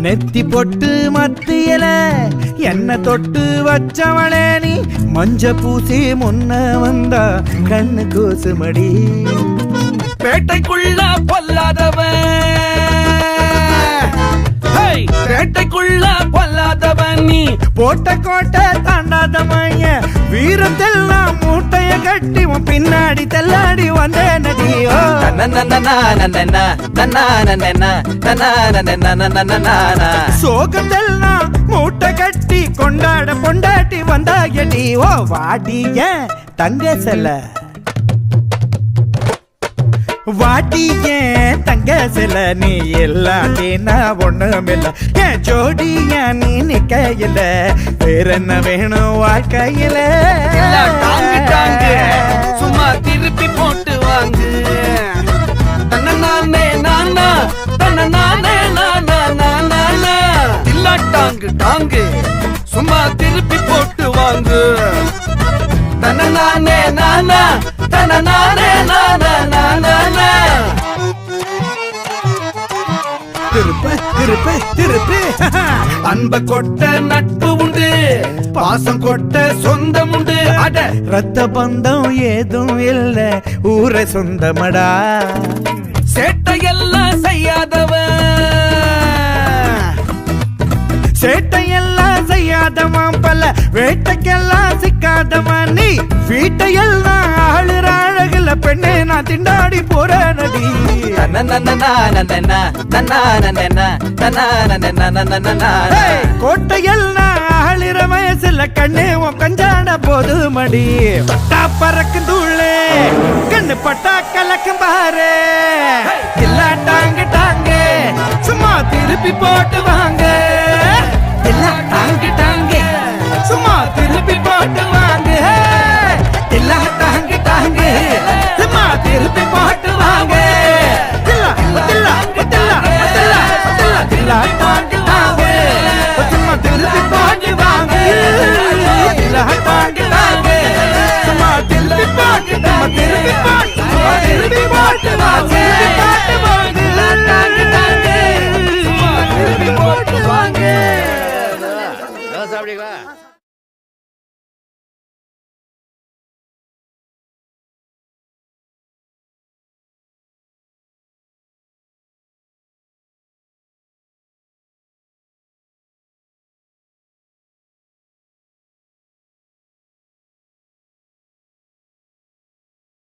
நெத்தி பொட்டு மத்தியல என்ன தொட்டு வச்சவளே நீ மஞ்ச பூசி முன்ன வந்தா கண்ணு கூசுமடி பேட்டைக்குள்ள பொல்லாதவன் பேட்டைக்குள்ள பொல்லாதவன் நீ போட்ட கோட்டை தாண்டாதவன் வீரத்தெல்லாம் மூட்டைய கட்டி உன் பின்னாடி தெல்லாடி வந்த நடியோ சோகத்தெல்லாம் மூட்டை கட்டி கொண்டாட பொண்டாட்டி வந்தாயடி ஓ வாடிய தங்க செல்ல வாட்டிய தங்க செல்ல நீ எல்லாத்தேனா ஒண்ணுமில்ல என் ஜோடிய நீ நிக்கையில வேற என்ன வேணும் வாழ்க்கையில சும்மா திருப்பி போட்டு வாங்கு நானே நானா நானே நானா இல்ல டாங்கு டாங்கு சும்மா திருப்பி போட்டு வாங்கு நானே நானா நானே நானா திருப்ப திருப்ப திருப்ப அன்ப கொட்ட நட்பு உண்டு பாசம் கொட்ட சொந்தம் உண்டு அட ரத்த பந்தம் ஏதும் இல்ல ஊரை சொந்தமடா சேட்டையெல்லாம் செய்யாதவன் சேட்டையெல்லாம் செய்யாதவன் பல வேட்டைக்கெல்லாம் சிக்காதவன் நீ வீட்டையெல்லாம் ஆளுற அழகுல பெண்ணே நான் திண்டாடி போற நடி கோட்டையெல்லாம் ஆளுற வயசுல கண்ணே உன் கஞ்சான போது மடி பட்டா பறக்கும் தூளே கண்ணு பட்டா கலக்கும் பாரு இல்ல டாங்கு டாங்கு சும்மா திருப்பி போட்டு வா